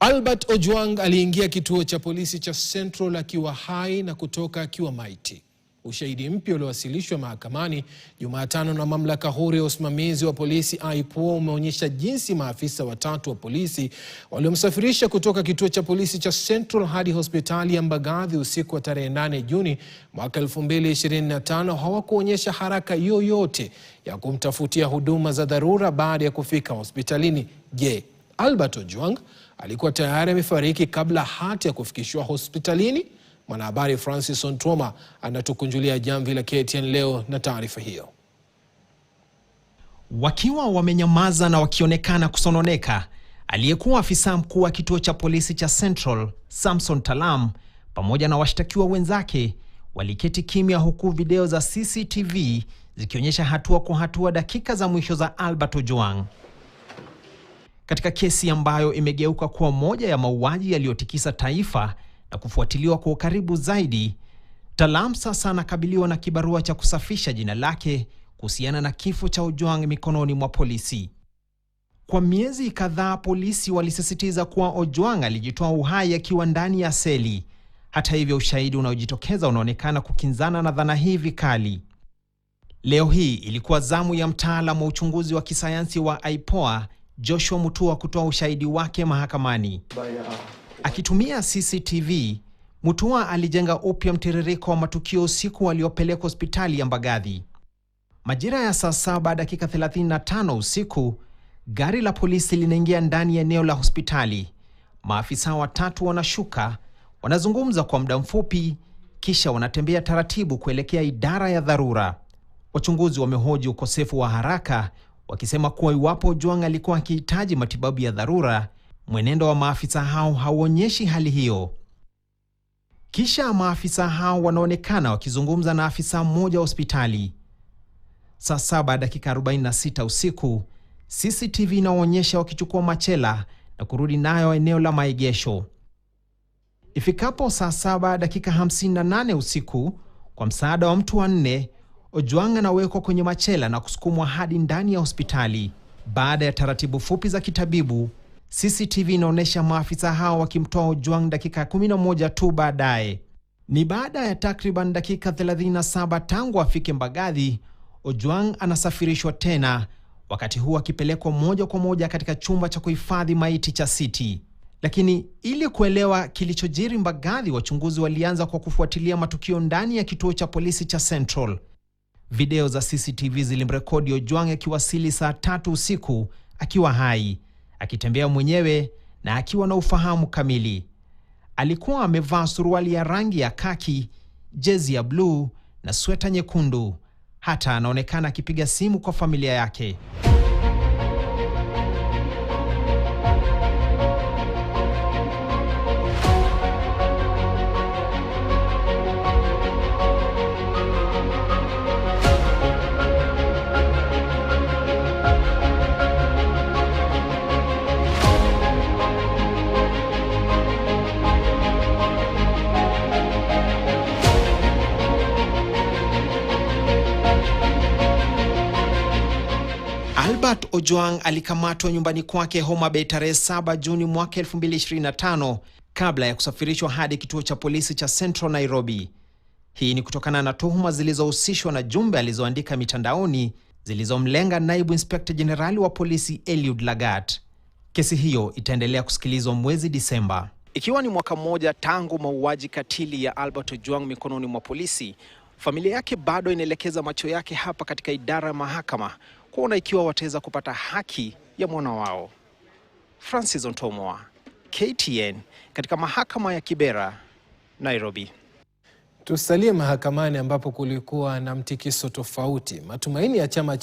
Albert Ojwang aliingia kituo cha polisi cha Central akiwa hai na kutoka akiwa maiti. Ushahidi mpya uliowasilishwa mahakamani Jumatano na mamlaka huru ya usimamizi wa polisi IPOA umeonyesha jinsi maafisa watatu wa polisi waliomsafirisha kutoka kituo cha polisi cha Central hadi hospitali ya Mbagathi usiku wa tarehe 8 Juni mwaka 2025 hawakuonyesha haraka yoyote ya kumtafutia huduma za dharura baada ya kufika hospitalini. Je, Albert Ojwang alikuwa tayari amefariki kabla hata ya kufikishwa hospitalini? Mwanahabari Francis Ontoma anatukunjulia jamvi la KTN leo na taarifa hiyo. Wakiwa wamenyamaza na wakionekana kusononeka, aliyekuwa afisa mkuu wa kituo cha polisi cha Central, Samson Talam, pamoja na washtakiwa wenzake waliketi kimya, huku video za CCTV zikionyesha hatua kwa hatua dakika za mwisho za Albert Ojwang. Katika kesi ambayo imegeuka kuwa moja ya mauaji yaliyotikisa taifa na kufuatiliwa kwa ukaribu zaidi, Talam sasa anakabiliwa na kibarua cha kusafisha jina lake kuhusiana na kifo cha Ojwang mikononi mwa polisi. Kwa miezi kadhaa polisi walisisitiza kuwa Ojwang alijitoa uhai akiwa ndani ya seli. Hata hivyo, ushahidi unaojitokeza unaonekana kukinzana na dhana hii vikali. Leo hii ilikuwa zamu ya mtaalamu wa uchunguzi wa kisayansi wa IPOA Joshua Mutua kutoa ushahidi wake mahakamani. Akitumia CCTV, Mutua alijenga upya mtiririko wa matukio usiku waliopelekwa hospitali ya Mbagathi. Majira ya saa 7:35 usiku, gari la polisi linaingia ndani ya eneo la hospitali. Maafisa watatu wanashuka, wanazungumza kwa muda mfupi, kisha wanatembea taratibu kuelekea idara ya dharura. Wachunguzi wamehoji ukosefu wa haraka, wakisema kuwa iwapo Ojwang alikuwa akihitaji matibabu ya dharura, mwenendo wa maafisa hao hauonyeshi hali hiyo. Kisha maafisa hao wanaonekana wakizungumza na afisa mmoja wa hospitali. Saa 7:46 usiku, CCTV inaonyesha wakichukua machela na kurudi nayo eneo la maegesho. Ifikapo saa 7:58 usiku, kwa msaada wa mtu wa 4, Ojwang anawekwa kwenye machela na kusukumwa hadi ndani ya hospitali. Baada ya taratibu fupi za kitabibu, CCTV inaonyesha maafisa hao wakimtoa Ojwang dakika 11 tu baadaye. Ni baada ya takriban dakika 37 tangu afike Mbagathi, Ojwang anasafirishwa tena, wakati huu akipelekwa moja kwa moja katika chumba cha kuhifadhi maiti cha City. Lakini ili kuelewa kilichojiri Mbagathi, wachunguzi walianza kwa kufuatilia matukio ndani ya kituo cha polisi cha Central. Video za CCTV zilimrekodi Ojwang akiwasili saa 3 usiku akiwa hai, akitembea mwenyewe na akiwa na ufahamu kamili. Alikuwa amevaa suruali ya rangi ya kaki, jezi ya bluu na sweta nyekundu. Hata anaonekana akipiga simu kwa familia yake. Albert Ojwang alikamatwa nyumbani kwake Homa Bay tarehe 7 Juni mwaka 2025 kabla ya kusafirishwa hadi kituo cha polisi cha Central Nairobi. Hii ni kutokana na tuhuma zilizohusishwa na jumbe alizoandika mitandaoni zilizomlenga naibu inspekta jenerali wa polisi Eliud Lagat. Kesi hiyo itaendelea kusikilizwa mwezi Disemba. Ikiwa ni mwaka mmoja tangu mauaji katili ya Albert Ojwang mikononi mwa polisi, familia yake bado inaelekeza macho yake hapa katika idara ya mahakama kuona ikiwa wataweza kupata haki ya mwana wao. Francis Ontoma, KTN, katika mahakama ya Kibera, Nairobi. Tusalie mahakamani ambapo kulikuwa na mtikiso tofauti. Matumaini ya chama cha